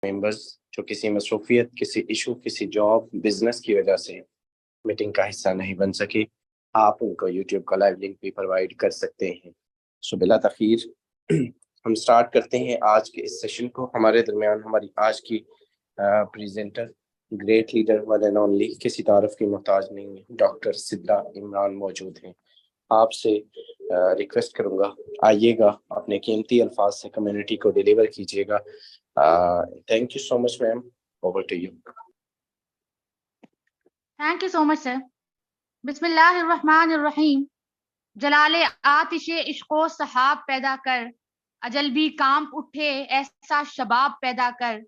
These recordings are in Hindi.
मेंबर्स जो किसी मसरूफियत, किसी इशू, किसी जॉब, बिजनेस की वजह से मीटिंग का हिस्सा नहीं बन सके, आप उनको यूट्यूब का लाइव लिंक भी प्रोवाइड कर सकते हैं। सो बिला तखीर हम स्टार्ट करते हैं आज के इस सेशन को। हमारे दरमियान हमारी आज की presenter, great leader, one and only, किसी तारफ की मोहताज नहीं है, डॉक्टर सिद्रा इमरान मौजूद हैं। आपसे रिक्वेस्ट करूंगा, आइएगा, अपने कीमती अल्फाज से कम्युनिटी को डिलीवर कीजिएगा। Thank you so much ma'am, over to you. Thank you so much sir. बिस्मिल्लाहिर्रहमानिर्रहीम। जलाले आतिशे इश्को सहाब पैदा कर, अजल भी कांप उठे ऐसा शबाब पैदा कर।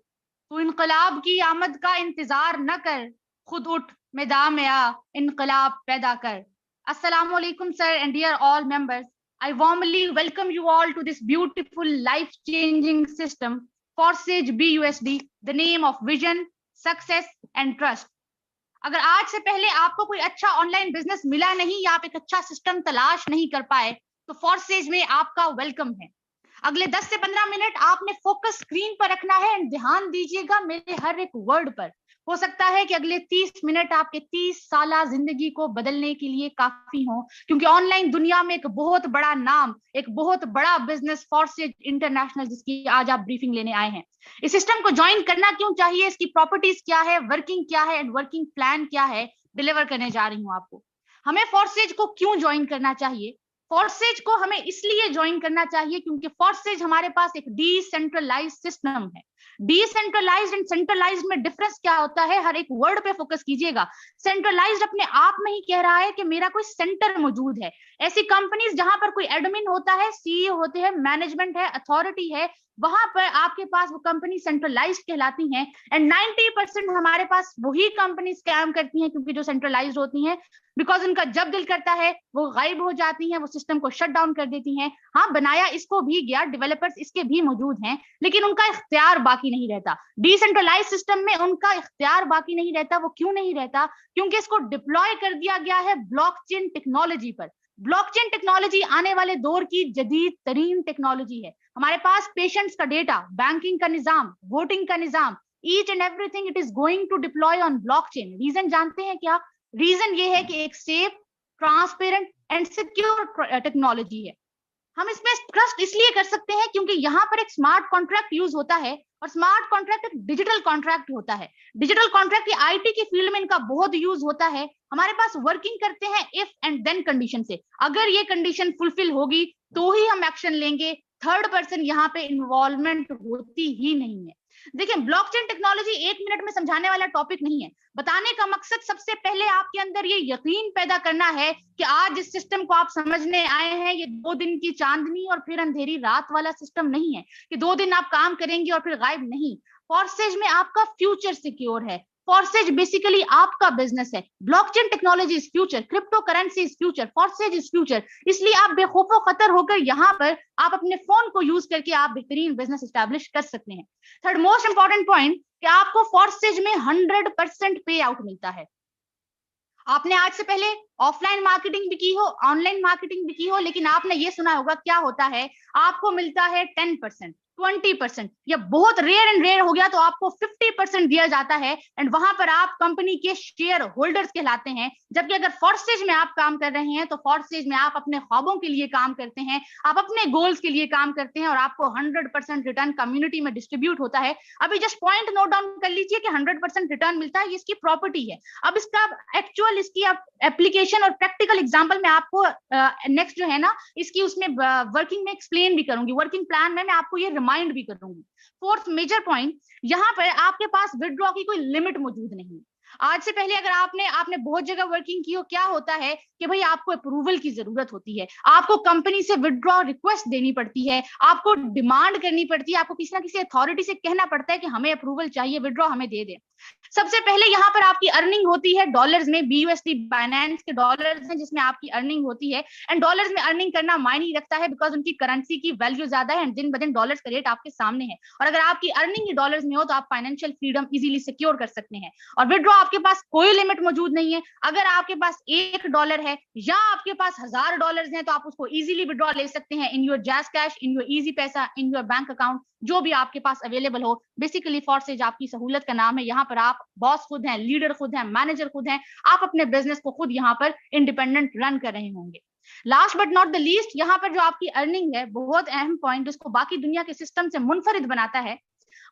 तू इनकलाब की आमद का इंतजार न कर, खुद उठ मैदान में आ, इनकलाब पैदा कर। अस्सलाम वालेकुम sir and dear all members. I warmly welcome you all to this beautiful life-changing system, Forsage BUSD, the name of vision, success and trust. अगर आज से पहले आपको कोई अच्छा ऑनलाइन बिजनेस मिला नहीं या आप एक अच्छा सिस्टम तलाश नहीं कर पाए तो फॉरसेज में आपका वेलकम है। अगले 10 से 15 मिनट आपने फोकस स्क्रीन पर रखना है एंड ध्यान दीजिएगा मेरे हर एक वर्ड पर। हो सकता है कि अगले 30 मिनट आपके 30 साला जिंदगी को बदलने के लिए काफी हो, क्योंकि ऑनलाइन दुनिया में एक बहुत बड़ा नाम, एक बहुत बड़ा बिजनेस फॉरसेज इंटरनेशनल, जिसकी आज आप ब्रीफिंग लेने आए हैं। इस सिस्टम को ज्वाइन करना क्यों चाहिए, इसकी प्रॉपर्टीज क्या है, वर्किंग क्या है एंड वर्किंग प्लान क्या है, डिलीवर करने जा रही हूँ आपको। हमें फॉरसेज को क्यों ज्वाइन करना चाहिए? फॉरसेज को हमें इसलिए ज्वाइन करना चाहिए क्योंकि फॉरसेज हमारे पास एक डिसेंट्रलाइज्ड सिस्टम है। डिसेंट्रलाइज्ड एंड सेंट्रलाइज्ड में डिफरेंस क्या होता है, हर एक वर्ड पे फोकस कीजिएगा। सेंट्रलाइज्ड अपने आप में ही कह रहा है कि मेरा कोई सेंटर मौजूद है। ऐसी कंपनीज जहां पर कोई एडमिन होता है, सीईओ होते हैं, मैनेजमेंट है, अथॉरिटी है, वहां पर आपके पास वो कंपनी सेंट्रलाइज्ड कहलाती हैं। एंड 90% हमारे पास वही कंपनी स्कैम करती हैं क्योंकि जो सेंट्रलाइज्ड होती हैं, बिकॉज उनका जब दिल करता है वो गायब हो जाती हैं, वो सिस्टम को शट डाउन कर देती हैं। हाँ, बनाया इसको भी गया, डेवलपर्स इसके भी मौजूद हैं, लेकिन उनका इख्तियार बाकी नहीं रहता। डिसेंट्रलाइज सिस्टम में उनका इख्तियार बाकी नहीं रहता। वो क्यों नहीं रहता? क्योंकि इसको डिप्लॉय कर दिया गया है ब्लॉकचेन टेक्नोलॉजी पर। ब्लॉकचेन टेक्नोलॉजी आने वाले दौर की जदीद तरीन टेक्नोलॉजी है। हमारे पास पेशेंट्स का डेटा, बैंकिंग का निजाम, वोटिंग का निजाम, each and everything it is going to deploy on blockchain. Reason जानते हैं क्या? रीजन ये है कि एक safe, transparent and secure technology है। हम इसमें ट्रस्ट इसलिए कर सकते हैं क्योंकि यहाँ पर एक स्मार्ट कॉन्ट्रैक्ट यूज होता है, और स्मार्ट कॉन्ट्रैक्ट एक डिजिटल कॉन्ट्रैक्ट होता है। डिजिटल कॉन्ट्रैक्ट की आईटी की फील्ड में इनका बहुत यूज होता है। हमारे पास वर्किंग करते हैं इफ एंड देन कंडीशन से। अगर ये कंडीशन फुलफिल होगी तो ही हम एक्शन लेंगे। थर्ड पर्सन यहाँ पे इन्वॉल्वमेंट होती ही नहीं है। देखिए, ब्लॉकचेन टेक्नोलॉजी 1 मिनट में समझाने वाला टॉपिक नहीं है। बताने का मकसद सबसे पहले आपके अंदर ये यकीन पैदा करना है कि आज इस सिस्टम को आप समझने आए हैं, ये 2 दिन की चांदनी और फिर अंधेरी रात वाला सिस्टम नहीं है कि 2 दिन आप काम करेंगे और फिर गायब नहीं। फॉरसेज में आपका फ्यूचर सिक्योर है। फॉरसेज बेसिकली आपका बिजनेस है। Blockchain technology is future, crypto currency is future, Forsage is future. इसलिए आप बेखौफो खतर होकर यहाँ पर आप अपने फोन को यूज करके आप बेहतरीन बिजनेस एस्टैब्लिश कर सकते हैं। थर्ड मोस्ट इंपॉर्टेंट पॉइंट कि आपको फॉरसेज में 100% पे आउट मिलता है। आपने आज से पहले ऑफलाइन मार्केटिंग भी की हो, ऑनलाइन मार्केटिंग भी की हो, लेकिन आपने ये सुना होगा क्या होता है, आपको मिलता है 10%, 20%, या बहुत रेयर एंड रेयर हो गया तो आपको 50% दिया जाता है। एंड वहां पर आप कंपनी के शेयर होल्डर्स कहलाते हैं। जबकि अगर फॉरसेज में आप काम कर रहे हैं तो फॉरसेज में आप अपने ख्वाबों के लिए काम करते हैं, आप अपने गोल्स के लिए काम करते हैं, और आपको 100% रिटर्न कम्युनिटी में डिस्ट्रीब्यूट होता है। अभी जस्ट पॉइंट नोट डाउन कर लीजिए कि 100% रिटर्न मिलता है, ये इसकी प्रॉपर्टी है। अब इसका एक्चुअल, इसकी एप्लीकेशन और प्रैक्टिकल एग्जांपल मैं आपको नेक्स्ट जो है ना, इसकी उसमें वर्किंग में एक्सप्लेन भी करूंगी, वर्किंग प्लान में मैं आपको ये रिमाइंड भी करूंगी। फोर्थ मेजर पॉइंट, यहाँ पर आपके पास विड्रॉ की कोई लिमिट मौजूद नहीं है। आज से पहले अगर आपने बहुत जगह वर्किंग की हो, क्या होता है कि भाई आपको अप्रूवल की जरूरत होती है, आपको कंपनी से विड्रॉ रिक्वेस्ट देनी पड़ती है, आपको डिमांड करनी पड़ती है, आपको किसी ना किसी अथॉरिटी से कहना पड़ता है कि हमें अप्रूवल चाहिए, विड्रॉ हमें दे दे। सबसे पहले यहाँ पर आपकी अर्निंग होती है डॉलर्स में। BUSD बाइनेंस के डॉलर्स हैं जिसमें आपकी अर्निंग होती है। एंड डॉलर्स में अर्निंग करना मायने रखता है बिकॉज उनकी करेंसी की वैल्यू ज्यादा है एंड दिन ब दिन डॉलर्स का रेट आपके सामने है। और अगर आपकी अर्निंग ही डॉलर्स में हो तो आप फाइनेंशियल फ्रीडम इजीली सिक्योर कर सकते हैं। और विड्रॉ आप आपके पास कोई लिमिट मौजूद नहीं है। अगर आपके पास $1 है या आपके पास $1000 हैं तो आप उसको इजीली विड्रॉ ले सकते हैं in your jazz cash, in your easy पैसा, इन योर बैंक अकाउंट, जो भी आपके पास अवेलेबल हो। बेसिकली फॉर्सेज आपकी सहूलत का नाम है। यहाँ पर आप बॉस खुद हैं, लीडर खुद हैं, मैनेजर खुद हैं, आप अपने बिजनेस को खुद यहाँ पर इंडिपेंडेंट रन कर रहे होंगे। Last but not the least, यहाँ पर जो आपकी अर्निंग है, बहुत अहम पॉइंट जिसको बाकी दुनिया के सिस्टम से मुनफरिद बनाता है,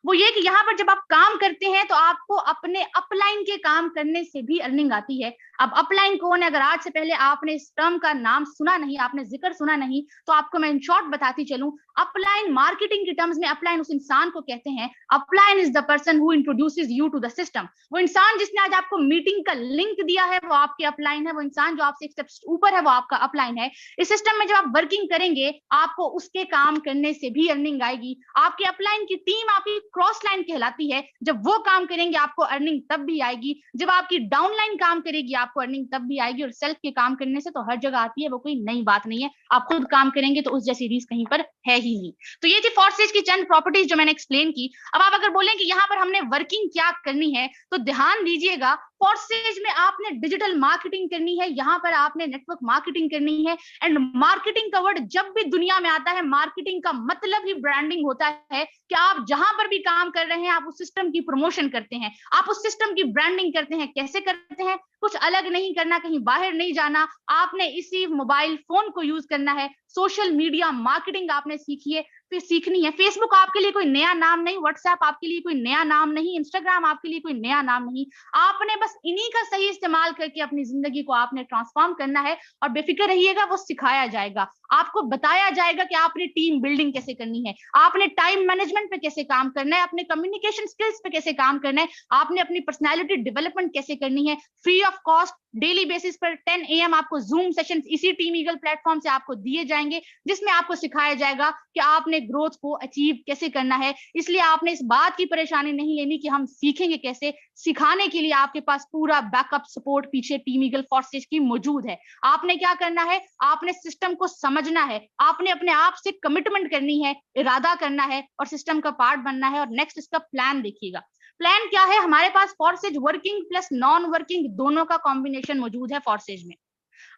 वो ये कि यहाँ पर जब आप काम करते हैं तो आपको अपने अपलाइन के काम करने से भी अर्निंग आती है। अब अपलाइन कौन है? अगर आज से पहले आपने इस टर्म का नाम सुना नहीं, आपने जिक्र सुना नहीं, तो आपको मैं इन शॉर्ट बताती चलूं। अपलाइन मार्केटिंग की टर्म्स में अपलाइन उस इंसान को कहते हैं, upline is the person who introduces you to the system. वो इंसान जिसने आज आपको मीटिंग का लिंक दिया है वो आपके अपलाइन है। वो इंसान जो आपसे एक स्टेप ऊपर है वो आपका अपलाइन है। इस सिस्टम में जब आप वर्किंग करेंगे आपको उसके काम करने से भी अर्निंग आएगी। आपके अपलाइन की टीम आपकी क्रॉस लाइन कहलाती है। जब वो काम करेंगे आपको अर्निंग तब भी आएगी। जब आपकी डाउनलाइन काम करेगी आपको अर्निंग तब भी आएगी। और सेल्फ के काम करने से तो हर जगह आती है, वो कोई नई बात नहीं है। आप खुद काम करेंगे तो उस जैसी रीस कहीं पर है ही नहीं। तो ये थी फॉर्सेज की चंद प्रॉपर्टीज जो मैंने एक्सप्लेन की। अब आप अगर बोलें कि यहाँ पर हमने वर्किंग क्या करनी है, तो ध्यान दीजिएगा, फॉर्सेज में आपने डिजिटल मार्केटिंग करनी है, यहाँ पर आपने नेटवर्क मार्केटिंग करनी है। एंड मार्केटिंग का वर्ड जब भी दुनिया में आता है, मार्केटिंग का मतलब ही ब्रांडिंग होता है कि आप जहां पर भी काम कर रहे हैं आप उस सिस्टम की प्रमोशन करते हैं, आप उस सिस्टम की ब्रांडिंग करते हैं। कैसे करते हैं? कुछ अलग नहीं करना, कहीं बाहर नहीं जाना, आपने इसी मोबाइल फोन को यूज करना है। सोशल मीडिया मार्केटिंग आपने सीखी है, फिर सीखनी है। फेसबुक आपके लिए कोई नया नाम नहीं, व्हाट्सएप आपके लिए कोई नया नाम नहीं, इंस्टाग्राम आपके लिए कोई नया नाम नहीं। आपने बस इन्हीं का सही इस्तेमाल करके अपनी जिंदगी को आपने ट्रांसफॉर्म करना है। और बेफिक्र रहिएगा, वो सिखाया जाएगा, आपको बताया जाएगा कि आपने टीम बिल्डिंग कैसे करनी है, आपने टाइम मैनेजमेंट पे कैसे काम करना है, अपने कम्युनिकेशन स्किल्स पे कैसे काम करना है, आपने अपनी पर्सनैलिटी डेवलपमेंट कैसे करनी है। Free of cost daily basis पर 10 AM आपको जूम सेशंस इसी टीम ईगल प्लेटफॉर्म से आपको दिए जाएंगे, जिसमें आपको सिखाया जाएगा कि आपने ग्रोथ को अचीव कैसे करना है। इसलिए आपने इस बात की परेशानी नहीं लेनी कि हम सीखेंगे कैसे। सिखाने के लिए आपके पास पूरा बैकअप सपोर्ट पीछे टीम ईगल फॉर्सेज की मौजूद है। आपने क्या करना है? आपने सिस्टम को समझना है, आपने अपने आप से कमिटमेंट करनी है, इरादा करना है और सिस्टम का पार्ट बनना है। और नेक्स्ट इसका प्लान देखिएगा। प्लान क्या है? हमारे पास Forsage working plus non working दोनों का कॉम्बिनेशन मौजूद है फॉर्सेज में।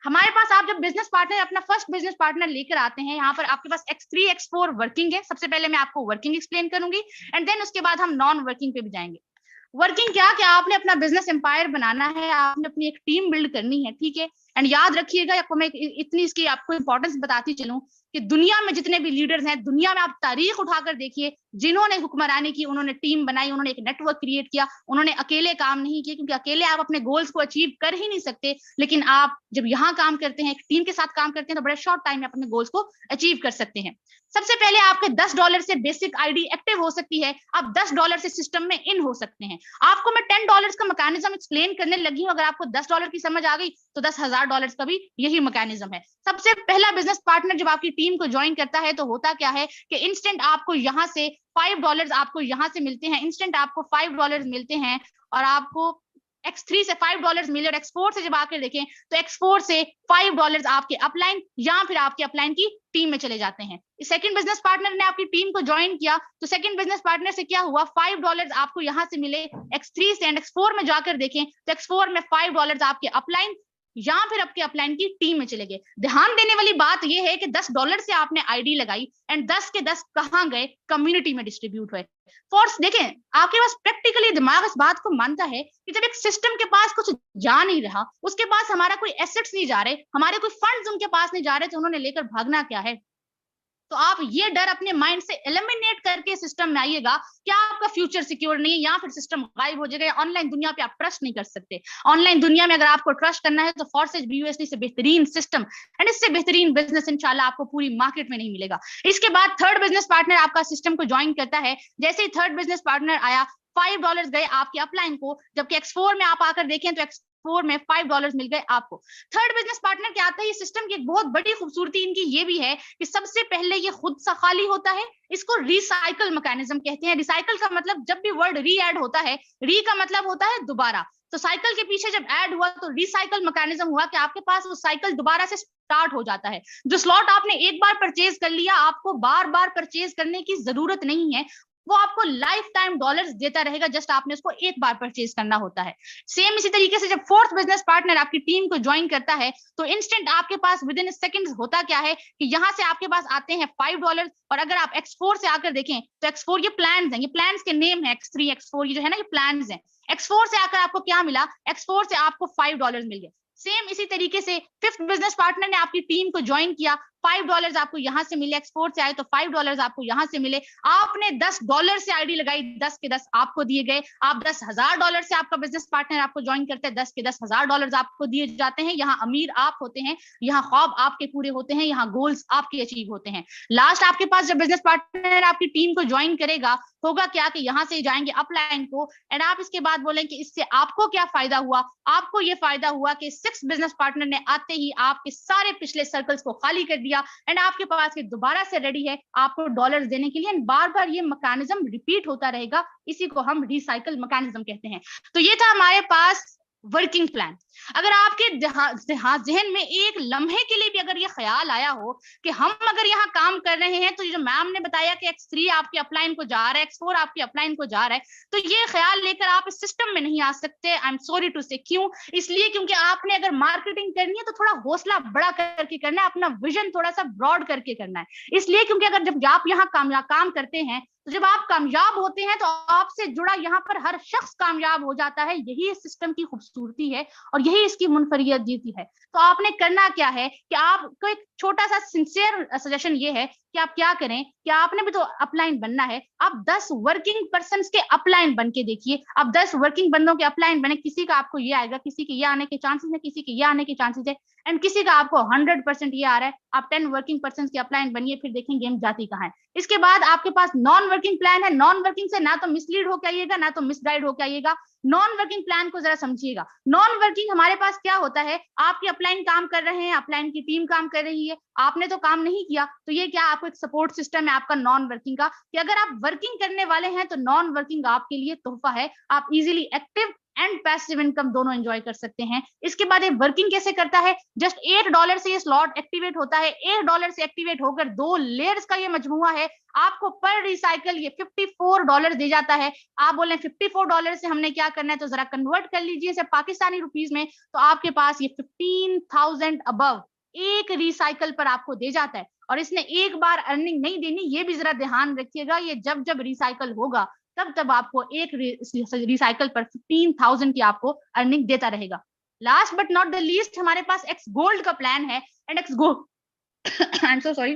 हमारे पास आप जब बिजनेस पार्टनर, अपना फर्स्ट बिजनेस पार्टनर लेकर आते हैं, यहाँ पर आपके पास X3 X4 वर्किंग है। सबसे पहले मैं आपको वर्किंग एक्सप्लेन करूंगी एंड देन उसके बाद हम नॉन वर्किंग पे भी जाएंगे। वर्किंग क्या? कि आपने अपना बिजनेस एम्पायर बनाना है, आपने अपनी एक टीम बिल्ड करनी है, ठीक है। एंड याद रखिएगा, आपको मैं इतनी इसकी आपको इंपॉर्टेंस बताती चलूं कि दुनिया में जितने भी लीडर्स हैं, दुनिया में आप तारीख उठाकर देखिए, जिन्होंने हुक्मरानी की, उन्होंने टीम बनाई, उन्होंने एक नेटवर्क क्रिएट किया, उन्होंने अकेले काम नहीं किया, क्योंकि अकेले आप अपने गोल्स को अचीव कर ही नहीं सकते। लेकिन आप जब यहाँ काम करते हैं, एक टीम के साथ काम करते हैं, तो बड़े शॉर्ट टाइम में अपने गोल्स को अचीव कर सकते हैं। सबसे पहले आपके $10 से बेसिक आईडी एक्टिव हो सकती है। आप $10 से सिस्टम में इन हो सकते हैं। आपको मैं $10 का मैकेनिज्म एक्सप्लेन करने लगी हूँ। अगर आपको $10 की समझ आ गई तो $10,000 का भी यही मैकेनिज्म है। सबसे पहला बिजनेस पार्टनर जब आपकी टीम को ज्वाइन करता है तो होता क्या है कि इंस्टेंट आपको यहाँ से $5 आपको यहाँ से मिलते हैं, इंस्टेंट आपको $5 मिलते हैं। और आपको X3 से $5 मिले और X4 से जब आकर देखें तो X4 से $5 आपके अपलाइन या फिर आपके अपलाइन की टीम में चले जाते हैं। सेकंड बिजनेस पार्टनर ने आपकी टीम को ज्वाइन किया तो सेकंड बिजनेस पार्टनर से क्या हुआ? $5 आपको यहाँ से मिले X3 से। एंड X4 में जाकर देखें तो X4 में $5 आपके अपलाइन या फिर आपके अपलाइन की टीम में चले गए। ध्यान देने वाली बात यह है कि $10 से आपने आईडी लगाई एंड 10 के 10 कहां गए? कम्युनिटी में डिस्ट्रीब्यूट हुए। फोर्स देखें, आपके पास प्रैक्टिकली दिमाग इस बात को मानता है कि जब एक सिस्टम के पास कुछ जा नहीं रहा, उसके पास हमारा कोई एसेट्स नहीं जा रहे, हमारे कोई फंड्स उनके पास नहीं जा रहे, तो उन्होंने लेकर भागना क्या है? तो आप ये डर अपने माइंड से एलिमिनेट करके सिस्टम में आइएगा कि आपका फ्यूचर सिक्योर नहीं है या फिर सिस्टम गायब हो जाएगा। ऑनलाइन दुनिया पे आप ट्रस्ट नहीं कर सकते। ऑनलाइन दुनिया में अगर आपको ट्रस्ट करना है तो फॉर्सेज BUSD से बेहतरीन सिस्टम एंड इससे बेहतरीन बिजनेस इंशाल्लाह आपको पूरी मार्केट में नहीं मिलेगा। इसके बाद थर्ड बिजनेस पार्टनर आपका सिस्टम को ज्वाइन करता है। जैसे ही थर्ड बिजनेस पार्टनर आया, $5 गए आपके अपलाइन को, जबकि X4 में आप आकर देखें तो X4 में $5 मिल गए आपको। थर्ड बिजनेस पार्टनर क्या आता है? ये सिस्टम की एक बहुत बड़ी खूबसूरती इनकी ये भी है कि सबसे पहले ये खुद सा खाली होता है। इसको रिसाइकल मैकेनिज्म कहते हैं। रिसाइकल का मतलब, जब भी वर्ड री ऐड होता है, री का मतलब होता है दोबारा, तो साइकिल के पीछे जब ऐड हुआ तो रिसाइकल मैकेनिज्म हुआ कि आपके पास वो साइकिल दोबारा से स्टार्ट हो जाता है। जो स्लॉट आपने एक बार परचेज कर लिया, आपको बार बार परचेज करने की जरूरत नहीं है। वो आपको लाइफ टाइम डॉलर्स देता रहेगा, जस्ट आपने उसको एक बार परचेज करना होता है। सेम इसी तरीके से जब फोर्थ बिजनेस पार्टनर आपकी टीम को ज्वाइन करता है तो इंस्टेंट आपके पास विद इन सेकंड्स होता क्या है कि यहाँ से आपके पास आते हैं $5। और अगर आप X4 से आकर देखें तो X4 ये प्लान्स हैं, ये प्लान्स के नेम है X3 X4, ये जो है ना ये प्लान्स हैं। X4 से आकर आपको क्या मिला, X4 से आपको $5 मिल गया। सेम इसी तरीके से फिफ्थ बिजनेस पार्टनर ने आपकी टीम को ज्वाइन किया, $5 आपको यहां से मिले, X4 से आए तो $5 आपको यहां से मिले। आपने $10 से आईडी लगाई, 10 के 10 आपको दिए गए। आप $10,000 से आपका बिजनेस पार्टनर आपको ज्वाइन करते हैं, 10 के $10,000 आपको दिए जाते हैं। यहाँ अमीर आप होते हैं, यहाँ ख्वाब आपके पूरे होते हैं, यहाँ गोल्स आपके अचीव होते हैं। लास्ट आपके पास जब बिजनेस पार्टनर आपकी टीम को ज्वाइन करेगा होगा क्या कि यहाँ से जाएंगे अपलाइन को, एंड आप इसके बाद बोलेंगे कि इससे आपको क्या फायदा हुआ। आपको ये फायदा हुआ कि सिक्स बिजनेस पार्टनर ने आते ही आपके सारे पिछले सर्कल्स को खाली कर दिया एंड आपके पास ये दोबारा से रेडी है आपको डॉलर्स देने के लिए। एंड बार बार ये मैकेनिज्म रिपीट होता रहेगा, इसी को हम रिसाइकल मैकेनिज्म कहते हैं। तो ये था हमारे पास वर्किंग प्लान। अगर आपके जहन में एक लम्हे के लिए भी अगर ये ख्याल आया हो कि हम अगर यहाँ काम कर रहे हैं तो ये जो मैम ने बताया कि X3 आपके अपलाइन को जा रहा है, X4 आपके अपलाइन को जा रहा है, तो ये ख्याल लेकर आप इस सिस्टम में नहीं आ सकते। आई एम सॉरी टू से। क्यों? इसलिए क्योंकि आपने अगर मार्केटिंग करनी है तो थोड़ा हौसला बड़ा करके करना है, अपना विजन थोड़ा सा ब्रॉड करके करना है। इसलिए क्योंकि अगर जब आप यहाँ काम करते हैं तो जब आप कामयाब होते हैं तो आपसे जुड़ा यहाँ पर हर शख्स कामयाब हो जाता है। यही इस सिस्टम की खूबसूरती है और यही इसकी मुनफरियत जीती है। तो आपने करना क्या है कि आपको एक छोटा सा सिंसियर सजेशन ये है कि आप क्या करें कि आपने भी तो अपलाइन बनना है। आप 10 वर्किंग पर्संस के अपलाइन बन के देखिए। आप 10 वर्किंग बंदों के अपलाइन बने, किसी का आपको ये आएगा, किसी के ये आने के चांसेस है, किसी के ये आने के चांसेस है, एंड किसी का आपको 100% ये आ रहा है। आप 10 वर्किंग पर्संस के अपलाइन बनिए, फिर देखेंगे गेम जाती कहाँ है। इसके बाद आपके पास नॉन वर्किंग प्लान है। नॉन वर्किंग से ना तो मिसलीड होकर आइएगा ना तो मिसगाइड होकर आइएगा। नॉन वर्किंग प्लान को जरा समझिएगा। नॉन वर्किंग हमारे पास क्या होता है, आपकी अपलाइन काम कर रहे हैं, अपलाइन की टीम काम कर रही है, आपने तो काम नहीं किया, तो ये क्या आपको एक सपोर्ट सिस्टम है आपका नॉन वर्किंग का कि अगर आप वर्किंग करने वाले हैं तो नॉन वर्किंग आपके लिए तोहफा है। आप easily active and passive income दोनों एंजॉय कर सकते हैं। इसके बाद ये वर्किंग कैसे करता है, जस्ट $8 से ये स्लॉट एक्टिवेट होता है। $8 से एक्टिवेट होकर 2 लेयर्स का ये मजमुआ है। आपको पर रिसाइकल ये $54 दे जाता है। आप बोले $54 से हमने क्या करना है, तो जरा कन्वर्ट कर लीजिए इसे पाकिस्तानी रुपीस में, तो आपके पास ये 15,000 अबव एक रिसाइकल पर आपको दे जाता है। और इसने एक बार अर्निंग नहीं देनी, ये भी जरा ध्यान रखिएगा। ये जब जब रिसाइकल होगा तब आपको एक रिसाइकल पर 15,000 की आपको अर्निंग देता रहेगा। Last but not the least हमारे पास एक्स गोल्ड का प्लान है। And x gold I am so sorry,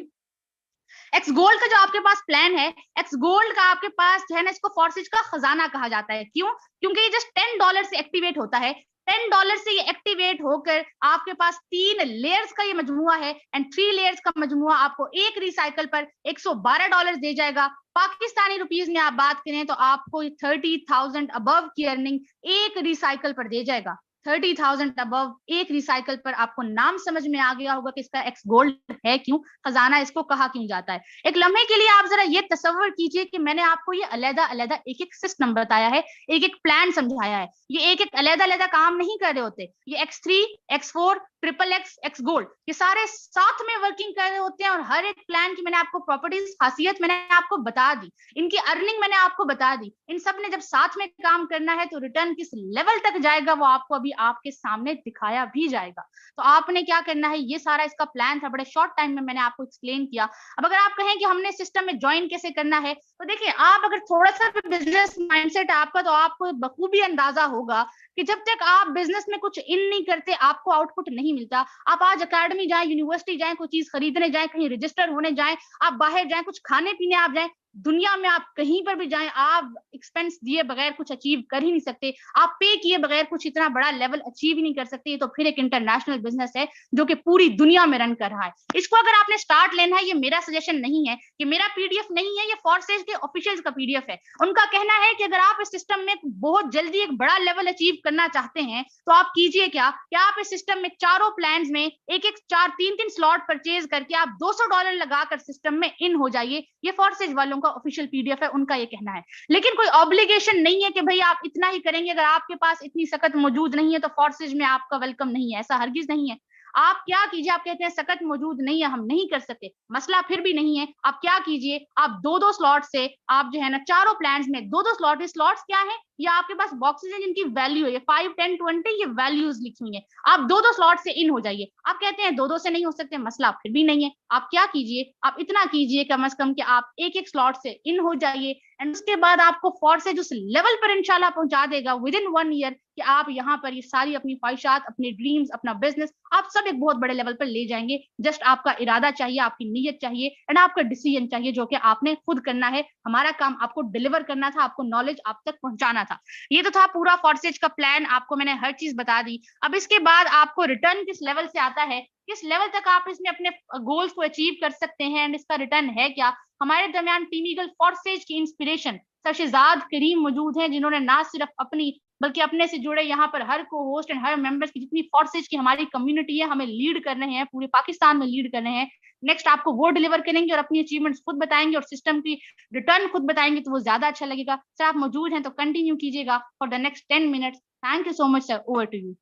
x gold का जो आपके पास प्लान है, एक्स गोल्ड का आपके पास जो है ना, इसको फोर्सेज का खजाना कहा जाता है। क्यों? क्योंकि ये जस्ट $10 से एक्टिवेट होता है। $10 से ये एक्टिवेट होकर आपके पास 3 लेयर्स का ये मजमुआ है, एंड 3 लेयर्स का मजमुआ आपको एक रिसाइकल पर $112 दे जाएगा। पाकिस्तानी रुपीस में आप बात करें तो आपको 30,000 अबव की अर्निंग एक रिसाइकल पर दे जाएगा। 30,000 अबव एक रिसाइकल पर। आपको नाम समझ में आ गया होगा कि इसका एक्स गोल्ड है क्यों, खजाना इसको कहा क्यों जाता है। एक लम्हे के लिए आप जरा ये तसव्वुर कीजिए कि मैंने आपको ये अलग-अलग एक-एक सिस्टम बताया है, एक-एक प्लान समझाया है। ये एक-एक अलग-अलग काम नहीं कर रहे होते। ये X3, X4, XXX, x gold, ये सारे साथ में वर्किंग कर रहे होते हैं। और हर एक प्लान की मैंने आपको प्रॉपर्टीज, खासियत मैंने आपको बता दी, इनकी अर्निंग मैंने आपको बता दी। इन सब ने जब साथ में काम करना है तो रिटर्न किस लेवल तक जाएगा वो आपको अभी आपके सामने दिखाया भी जाएगा। तो आपने क्या करना है, ये सारा इसका प्लान था, बड़े शॉर्ट टाइम में मैंने आपको एक्सप्लेन किया। अब अगर आप कहें कि हमने सिस्टम में ज्वाइन कैसे करना है, तो देखिए आप अगर थोड़ा सा बिजनेस माइंडसेट आपका, तो आपको बखूबी अंदाजा होगा कि जब तक आप बिजनेस में कुछ इन नहीं करते आपको आउटपुट नहीं मिलता। आप आज अकेडमी जाएं, यूनिवर्सिटी जाएं, कोई चीज खरीदने जाएं, कहीं रजिस्टर होने जाएं, आप बाहर जाएं, कुछ खाने पीने आप जाएं, दुनिया में आप कहीं पर भी जाएं, आप एक्सपेंस दिए बगैर कुछ अचीव कर ही नहीं सकते। आप पे किए बगैर कुछ इतना बड़ा लेवल अचीव ही नहीं कर सकते। ये तो फिर एक इंटरनेशनल बिजनेस है जो कि पूरी दुनिया में रन कर रहा है। इसको अगर आपने स्टार्ट लेना है, ये मेरा सजेशन नहीं है, ये मेरा पीडीएफ नहीं है, ये फोर्सेज के ऑफिशियल्स का पीडीएफ है। उनका कहना है कि अगर आप इस सिस्टम में बहुत जल्दी एक बड़ा लेवल अचीव करना चाहते हैं तो आप कीजिए क्या कि आप इस सिस्टम में चारों प्लान में एक 3 स्लॉट परचेज करके आप $200 लगाकर सिस्टम में इन हो जाइए। ये फोर्सेज वालों ऑफिशियल पीडीएफ है, उनका ये कहना है। लेकिन कोई ऑब्लिगेशन नहीं है कि भाई आप इतना ही करेंगे। अगर आपके पास इतनी सकत मौजूद नहीं है तो फोर्सेज में आपका वेलकम नहीं है, ऐसा हरगिज नहीं है। आप क्या कीजिए, आप कहते हैं सकत मौजूद नहीं है, हम नहीं कर सकते, मसला फिर भी नहीं है, आप क्या कीजिए, आप 2-2 स्लॉट से आप जो है ना चारों प्लान्स में 2-2 स्लॉट, स्लॉट्स क्या है, या आपके पास बॉक्सेस हैं जिनकी वैल्यू है, ये 5, 10, 20 ये वैल्यूज लिखी हुई है, आप 2-2 स्लॉट से इन हो जाइए। आप कहते हैं 2-2 से नहीं हो सकते, मसला फिर भी नहीं है, आप क्या कीजिए, आप इतना कीजिए कम से कम कि आप एक-एक स्लॉट से इन हो जाइए, एंड उसके बाद आपको फोर्सेज उस लेवल पर इंशाल्लाह पहुंचा देगा विद इन 1 ईयर कि आप यहाँ पर ये सारी अपनी ख्वाहिशात, अपने ड्रीम्स, अपना बिजनेस आप सब एक बहुत बड़े लेवल पर ले जाएंगे। जस्ट आपका इरादा चाहिए, आपकी नीयत चाहिए एंड आपका डिसीजन चाहिए जो कि आपने खुद करना है। हमारा काम आपको डिलीवर करना था, आपको नॉलेज आप तक पहुंचाना था। ये तो था पूरा फोर्सेज का प्लान, आपको मैंने हर चीज बता दी। अब इसके बाद आपको रिटर्न किस लेवल से आता है, किस लेवल तक आप इसमें अपने गोल्स को अचीव कर सकते हैं एंड इसका रिटर्न है क्या, हमारे दरमियान टीम ईगल फोर्सेज की इंस्पिरेशन सर शहजाद करीम मौजूद हैं, जिन्होंने ना सिर्फ अपनी बल्कि अपने से जुड़े यहाँ पर हर को होस्ट एंड हर मेंबर्स की जितनी फोर्सेज की हमारी कम्युनिटी है, हमें लीड कर रहे हैं, पूरे पाकिस्तान में लीड कर रहे हैं। नेक्स्ट आपको वो डिलीवर करेंगे और अपनी अचीवमेंट्स खुद बताएंगे और सिस्टम की रिटर्न खुद बताएंगे, तो वो ज्यादा अच्छा लगेगा। सर आप मौजूद हैं तो कंटिन्यू कीजिएगा for the next 10 minutes. Thank you so much sir, over to you.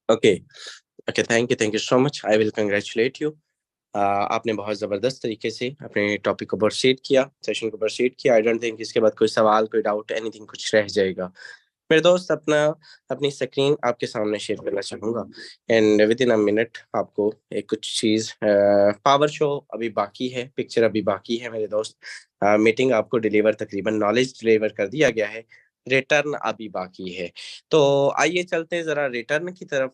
Okay, thank you so much. I will congratulate you. आपने बहुत ज़बरदस्त तरीके से अपने टॉपिक को प्रोसीड किया, सेशन को प्रोसीड किया। आई डोंट थिंक इसके बाद कोई सवाल, कोई डाउट, एनीथिंग कुछ रह जाएगा। मेरे दोस्त अपनी स्क्रीन आपके सामने शेयर करना चाहूँगा and with in a minute आपको एक कुछ चीज़, पावर शो अभी बाकी है, पिक्चर अभी बाकी है मेरे दोस्त। मीटिंग आपको डिलीवर, तकरीबन नॉलेज डिलीवर कर दिया गया है, रिटर्न अभी बाकी है। तो आइए चलते हैं ज़रा रिटर्न की तरफ।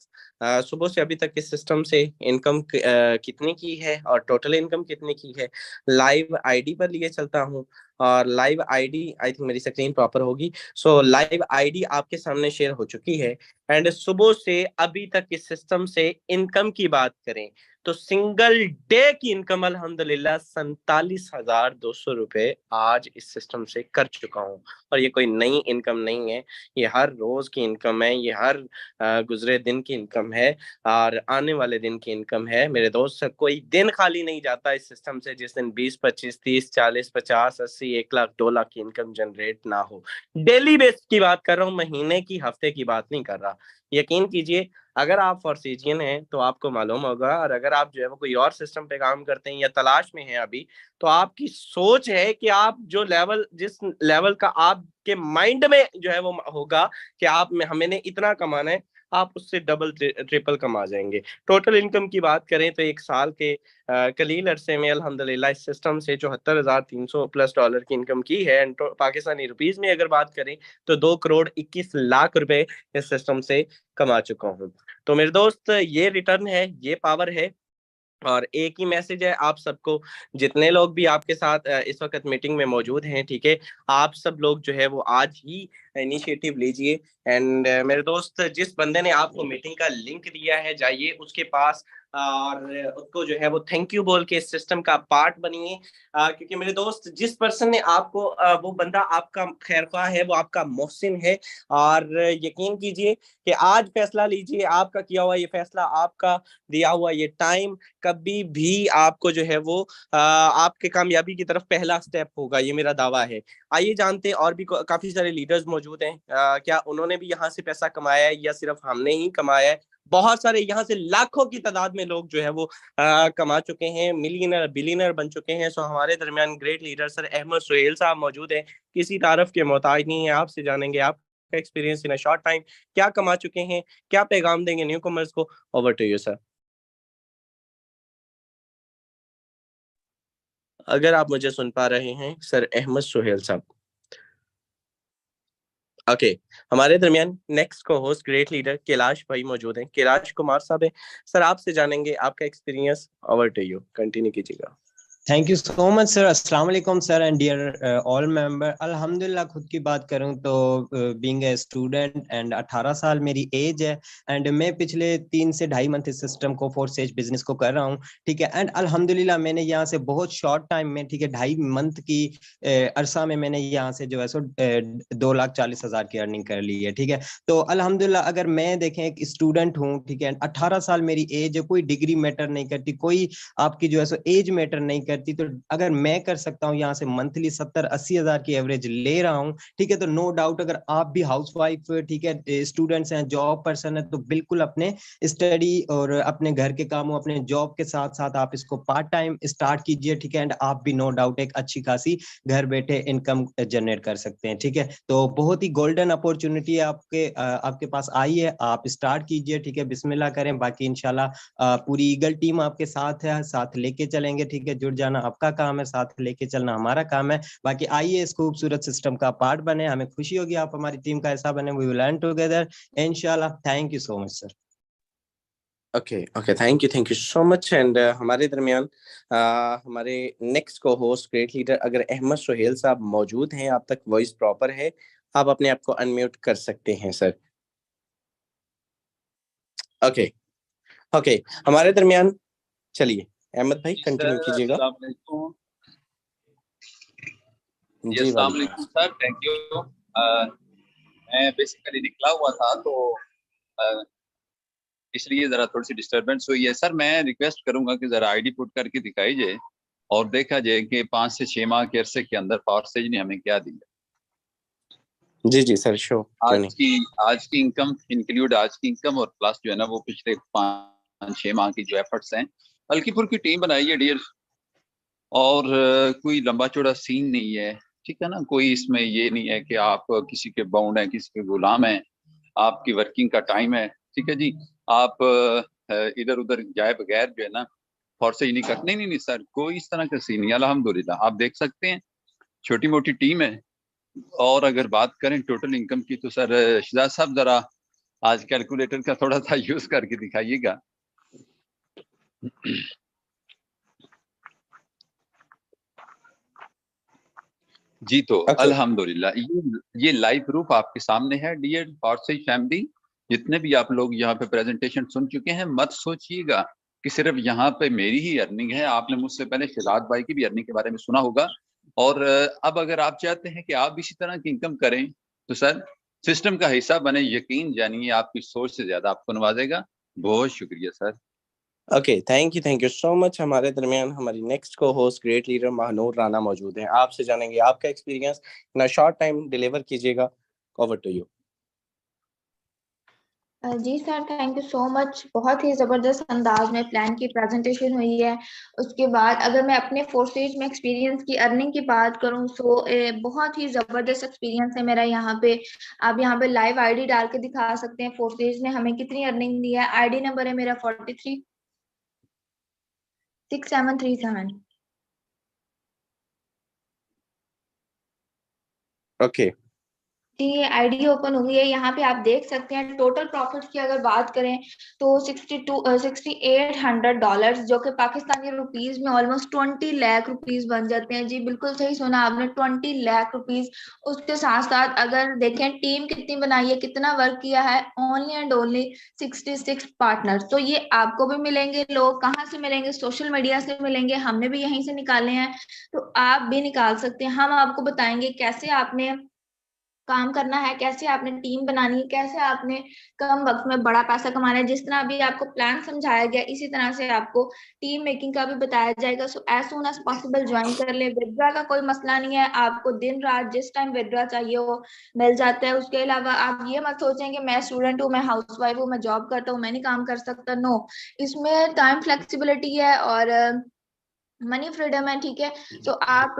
सुबह से अभी तक इस सिस्टम से इनकम कितनी की है और टोटल इनकम कितनी की है, लाइव आईडी पर लिए चलता हूँ। और लाइव आईडी, आई थिंक मेरी स्क्रीन प्रॉपर होगी। सो लाइव आईडी आपके सामने शेयर हो चुकी है एंड सुबह से अभी तक इस सिस्टम से इनकम की बात करें तो सिंगल डे की इनकम अल्हम्दुलिल्लाह 47,200 रुपए आज इस सिस्टम से कर चुका हूँ। और ये कोई नई इनकम नहीं है, ये हर रोज की इनकम है, ये हर गुजरे दिन की इनकम है और आने वाले दिन की इनकम है। मेरे दोस्त, कोई दिन खाली नहीं जाता इस सिस्टम से जिस दिन 20, 25, 30, 40, 50, 80, 1 लाख, 2 लाख की इनकम जनरेट ना हो। डेली बेस की बात कर रहा हूँ, महीने की, हफ्ते की बात नहीं कर रहा। यकीन कीजिए, अगर आप फॉर्सेजियन हैं तो आपको मालूम होगा, और अगर आप जो है वो कोई और सिस्टम पे काम करते हैं या तलाश में हैं अभी, तो आपकी सोच है कि आप जो लेवल, जिस लेवल का आपके माइंड में जो है वो होगा कि आप में हमें इतना कमाना है, आप उससे डबल ट्रिपल कमा जाएंगे। टोटल इनकम की बात करें तो एक साल के कलील अरसे में अल्हम्दुलिल्लाह इस सिस्टम से 74,300 प्लस डॉलर की इनकम की है। एंड पाकिस्तानी रुपीज में अगर बात करें तो 2 करोड़ 21 लाख रुपए इस सिस्टम से कमा चुका हूँ। तो मेरे दोस्त, ये रिटर्न है, ये पावर है। और एक ही मैसेज है आप सबको, जितने लोग भी आपके साथ इस वक्त मीटिंग में मौजूद हैं, ठीक है, आप सब लोग जो है वो आज ही इनिशिएटिव लीजिए। एंड मेरे दोस्त, जिस बंदे ने आपको मीटिंग का लिंक दिया है, जाइए उसके पास और उसको जो है वो थैंक यू बोल के इस सिस्टम का पार्ट बनिए। क्योंकि मेरे दोस्त, जिस पर्सन ने आपको वो बंदा आपका खैरख्वाह है, वो आपका मोहसिन है। और यकीन कीजिए कि आज फैसला लीजिए, आपका किया हुआ ये फैसला, आपका दिया हुआ ये टाइम कभी भी आपको जो है वो आपके कामयाबी की तरफ पहला स्टेप होगा, ये मेरा दावा है। आइए जानते हैं, और भी काफी सारे लीडर्स मौजूद हैं, क्या उन्होंने भी यहाँ से पैसा कमाया है या सिर्फ हमने ही कमाया है। बहुत सारे यहाँ से लाखों की तादाद में लोग जो है वो कमा चुके हैं, मिलियनर बिलियनर बन चुके हैं। सो हमारे दरमियान great leader sir Ahmed Suhail sahab मौजूद हैं, किसी तारफ के मोहताज नहीं है। आपसे जानेंगे आपका experience in a short time, क्या कमा चुके हैं, क्या पैगाम देंगे न्यू कमर्स को। Over to you sir. अगर आप मुझे सुन पा रहे हैं सर अहमद सुहेल साहब। ओके, हमारे दरमियान नेक्स्ट को होस्ट ग्रेट लीडर कैलाश भाई मौजूद हैं, कैलाश कुमार साहब है। सर आपसे जानेंगे आपका experience. Over to you, continue कीजिएगा। Thank you so much sir. अस्सलाम वालेकुम sir and dear all member. अल्हम्दुलिल्लाह, खुद की बात करूं तो बीइंग ए स्टूडेंट एंड 18 साल मेरी एज है एंड मैं पिछले 3 से 2.5 मंथ इस सिस्टम को फोर्सेज बिजनेस को कर रहा हूं, ठीक है। एंड अल्हम्दुलिल्लाह मैंने यहां से बहुत शॉर्ट टाइम में, ठीक है, 2.5 मंथ की अरसा में मैंने यहां से जो है सो 2,40,000 की अर्निंग कर ली है, ठीक है। तो अल्हम्दुलिल्लाह, अगर मैं देखें एक स्टूडेंट हूँ, ठीक है, 18 साल मेरी एज है, कोई डिग्री मैटर नहीं करती, कोई आपकी जो है सो एज मैटर नहीं करती, करती, तो अगर मैं कर सकता हूँ यहाँ से मंथली 70-80 हज़ार की एवरेज ले रहा हूँ, ठीक है, तो नो डाउट अगर आप भी हाउस वाइफ, ठीक है, स्टूडेंट्स हैं, जॉब पर्सन है, तो बिल्कुल अपने स्टडी और अपने घर के कामों, अपने जॉब के साथ साथ आप इसको पार्ट टाइम स्टार्ट कीजिए, ठीक है, एंड आप भी नो डाउट एक अच्छी खासी घर बैठे इनकम जनरेट कर सकते हैं, ठीक है। तो बहुत ही गोल्डन अपॉर्चुनिटी है आपके पास आई है, आप स्टार्ट कीजिए, ठीक है, बिस्मिल्लाह करें। बाकी इंशाल्लाह पूरी ईगल टीम आपके साथ है, साथ लेके चलेंगे, ठीक है। जुड़ जाना आपका काम है, साथ लेके चलना हमारा काम है। बाकी आइए इस खूबसूरत सिस्टम का पार्ट बने, हमें खुशी होगी आप हमारी टीम का हिस्सा बने। वी विल लर्न टुगेदर इंशाल्लाह। Thank you so much sir. Okay okay, thank you so much. And हमारे दरमियान हमारे नेक्स्ट को होस्ट ग्रेट लीडर अगर अहमद सुहेल साहब मौजूद हैं, आप तक वॉइस प्रॉपर है, आप अपने आप को अनम्यूट कर सकते हैं सर। ओके ओके, हमारे दरमियान चलिए अहमद भाई कंटिन्यू कीजिएगा। अस्सलाम वालेकुम जी अस्सलाम वालेकुम सर, थैंक यू। मैं बेसिकली निकला हुआ था तो इसलिए जरा थोड़ी सी डिस्टरबेंस हुई है। सर मैं रिक्वेस्ट करूंगा कि जरा आईडी पुट करके दिखाई जाए और देखा जाए कि 5 से 6 माह के अरसे के अंदर पावरसेज ने हमें क्या दिया। जी जी सर, शो आज की इनकम इंक्लूड आज की इनकम और प्लस जो है ना वो पिछले 5-6 माह की जो एफर्ट्स हैं। हल्की फुल्की टीम बनाई है डियर, और कोई लंबा चौड़ा सीन नहीं है, ठीक है ना। कोई इसमें ये नहीं है कि आप किसी के बाउंड हैं, किसी के गुलाम हैं। आपकी वर्किंग का टाइम है, ठीक है जी। आप इधर उधर जाए बगैर जो है ना फोर्सेज नहीं करते। नहीं नहीं सर, कोई इस तरह का सीन नहीं, अल्हम्दुलिल्लाह। आप देख सकते हैं छोटी मोटी टीम है। और अगर बात करें टोटल इनकम की तो सर शिजाज साहब जरा आज कैलकुलेटर का थोड़ा सा यूज करके दिखाइएगा। जी तो अल्हम्दुलिल्लाह ये लाइव प्रूफ आपके सामने है डियर फोर्सेज फैमिली। जितने भी आप लोग यहाँ पे प्रेजेंटेशन सुन चुके हैं, मत सोचिएगा कि सिर्फ यहाँ पे मेरी ही अर्निंग है। आपने मुझसे पहले शहजाद भाई की भी अर्निंग के बारे में सुना होगा। और अब अगर आप चाहते हैं कि आप इसी तरह की इनकम करें तो सर सिस्टम का हिस्सा बने। यकीन जानिए आपकी सोच से ज्यादा आपको नवाजेगा। बहुत शुक्रिया sir. Okay, thank you so much. हमारे दरमियान हमारी नेक्स्ट को host great leader Mahanoor Rana मौजूद हैं। आपसे जानेंगे आपका experience, in short time deliver कीजिएगा। Over to you. जी sir, thank you so much. बहुत ही ज़बरदस्त अंदाज में प्लान की प्रेजेंटेशन हुई है। उसके बाद अगर मैं अपने फोर्सेज में एक्सपीरियंस की अर्निंग की बात करूं तो बहुत ही ज़बरदस्त एक्सपीरियंस है मेरा यहाँ पे। आप यहाँ पे लाइव आईडी डाल के दिखा सकते हैं फोर्सेज ने हमें कितनी अर्निंग दी है। आईडी नंबर है मेरा 436737। ओके जी, ये आईडी ओपन हो गई है। यहाँ पे आप देख सकते हैं टोटल प्रॉफिट की अगर बात करें तो $6,800, जो कि पाकिस्तानी रुपीज में ऑलमोस्ट 20 लाख रुपीस बन जाते हैं। जी बिल्कुल सही सुना आपने, 20 लाख रुपीस। उसके साथ साथ अगर देखें टीम कितनी बनाई है, कितना वर्क किया है, ओनली एंड ओनली 66 पार्टनर। तो ये आपको भी मिलेंगे। लोग कहाँ से मिलेंगे? सोशल मीडिया से मिलेंगे। हमने भी यहीं से निकाले हैं, तो आप भी निकाल सकते हैं। हम आपको बताएंगे कैसे आपने काम करना है, कैसे आपने टीम बनानी है, कैसे आपने कम वक्त में बड़ा पैसा कमाना है। जिस तरह अभी आपको प्लान समझाया गया, इसी तरह से आपको टीम मेकिंग का भी बताया जाएगा। So as soon as possible join कर ले। विड्रॉ का कोई मसला नहीं है, आपको दिन रात जिस टाइम विड्रॉ चाहिए हो मिल जाता है। उसके अलावा आप ये मत सोचें कि मैं स्टूडेंट हूँ, मैं हाउस वाइफ हूँ, मैं जॉब करता हूँ, मैं नहीं काम कर सकता। नो, इसमें टाइम फ्लेक्सिबिलिटी है और मनी फ्रीडम है, ठीक है। तो आप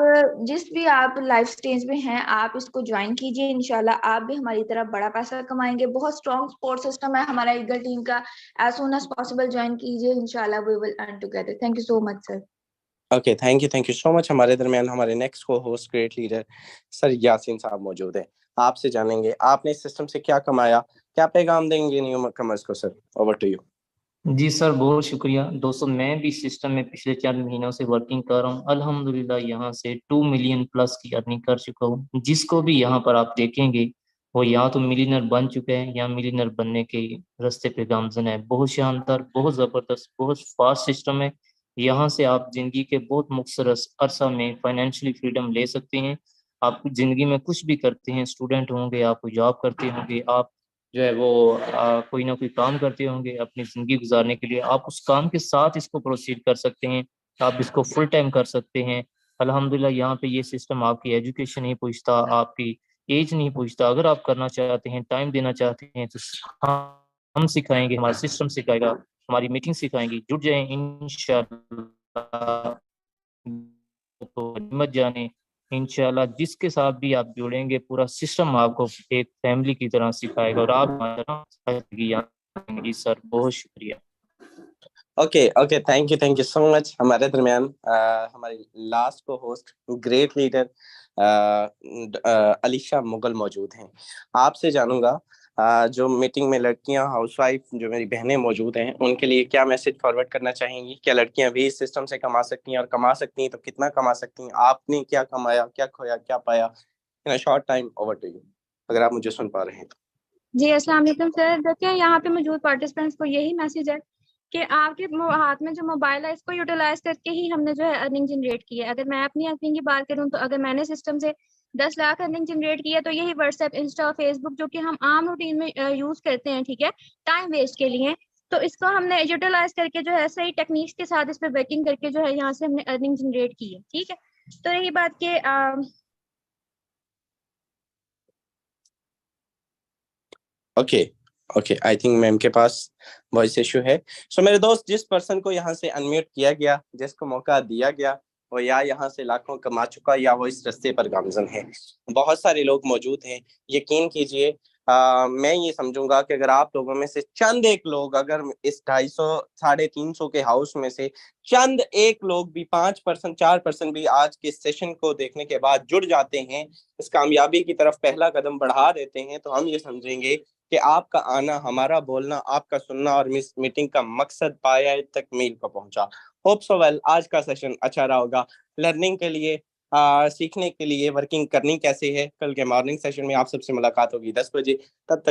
जिस भी आप लाइफ स्टेज में हैं, आप इसको ज्वाइन कीजिए। इंशाल्लाह आप भी हमारी तरह बड़ा पैसा कमाएंगे। बहुत स्ट्रॉन्ग सपोर्ट सिस्टम है हमारा ईगल टीम का। As soon as possible join कीजिए, इंशाल्लाह we will earn together. Thank you so much sir. Okay, thank you so much. हमारे दरमियान हमारे नेक्स्ट को host great leader sir Yasin sahab मौजूद हैं। आपसे जानेंगे आपने इस सिस्टम से क्या कमाया, क्या पैगाम देंगे न्यू कमर्स को सर। Over to you. जी सर, बहुत शुक्रिया। दोस्तों मैं भी सिस्टम में पिछले 4 महीनों से वर्किंग कर रहा हूँ। अल्हम्दुलिल्लाह यहाँ से 2 मिलियन प्लस की अर्निंग कर चुका हूँ। जिसको भी यहाँ पर आप देखेंगे वो या तो मिलियनर बन चुके हैं या मिलियनर बनने के रास्ते पे गामजन है। बहुत शानदार, बहुत ज़बरदस्त, बहुत फास्ट सिस्टम है। यहाँ से आप जिंदगी के बहुत मुख्तसर अरसा में फाइनेंशियली फ्रीडम ले सकते हैं। आप जिंदगी में कुछ भी करते हैं, स्टूडेंट होंगे, आप जॉब करते होंगे, आप जो है वो कोई ना कोई काम करते होंगे अपनी ज़िंदगी गुजारने के लिए, आप उस काम के साथ इसको प्रोसीड कर सकते हैं। आप इसको फुल टाइम कर सकते हैं। अल्हम्दुलिल्लाह यहाँ पे ये सिस्टम आपकी एजुकेशन नहीं पूछता, आपकी एज नहीं पूछता। अगर आप करना चाहते हैं, टाइम देना चाहते हैं, तो हम सिखाएंगे, हमारा सिस्टम सिखाएगा, हमारी मीटिंग सिखाएंगी। जुड़ जाएं इंशाल्लाह, तो मत जाने। इंशाल्लाह जिसके साथ भी आप जुड़ेंगे, पूरा सिस्टम आपको एक फैमिली की तरह सिखाएगा और आप हमारा सर बहुत शुक्रिया। Okay okay, thank you so much. हमारे दरमियान हमारी लास्ट को host great leader Alisha Mughal मौजूद हैं। आपसे जानूंगा जो मीटिंग में लड़कियां हाउसवाइफ जो मेरी बहनें मौजूद हैं, उनके लिए क्या मैसेज फॉरवर्ड करना चाहेंगी? क्या लड़कियां भी इस सिस्टम से कमा सकती हैं, और कमा सकती हैं तो कितना कमा सकती हैं? आपने क्या कमाया, क्या खोया, क्या पाया? In a short time, over to you, अगर आप मुझे सुन पा रहे हैं तो। जी अस्सलाम वालेकुम सर। देखिए यहाँ पे मौजूद पार्टिसिपेंट्स को यही मैसेज है कि आपके हाथ में जो मोबाइल है, इसको यूटिलाइज करके ही हमने जो है अर्निंग जनरेट की है। अगर मैं अपनी अर्निंग की बात करूँ तो अगर मैंने सिस्टम से 10 लाख अर्निंग जनरेट की है, तो यही व्हाट्सएप, इंस्टा, फेसबुक जो कि हम आम रूटीन में यूज करते हैं, ठीक है, टाइम वेस्ट के लिए, तो इसको हमने यूटिलाइज करके जो है सही टेक्निक्स के साथ इस पर वर्किंग करके जो है यहाँ से हमने अर्निंग जनरेट की है। ठीक है, तो यही बात के okay okay, I think ma'am के पास वॉइस इशू है। सो मेरे दोस्त, जिस पर्सन को यहाँ से अनम्यूट किया गया, जिसको मौका दिया गया, वो या यहाँ से लाखों कमा चुका या वो इस रास्ते पर गामजन है। बहुत सारे लोग मौजूद हैं, यकीन कीजिए। मैं ये समझूंगा कि अगर आप लोगों में से चंद एक लोग अगर इस 250 350 के हाउस में से चंद एक लोग भी 5% 4% भी आज के सेशन को देखने के बाद जुड़ जाते हैं, इस कामयाबी की तरफ पहला कदम बढ़ा देते हैं, तो हम ये समझेंगे कि आपका आना, हमारा बोलना, आपका सुनना और इस मीटिंग का मकसद पाया तक मील को पहुंचा। होप सो वेल, आज का सेशन अच्छा रहा होगा। लर्निंग के लिए, सीखने के लिए वर्किंग करनी कैसे है, कल के मॉर्निंग सेशन में आप सबसे मुलाकात होगी 10 बजे। तब तक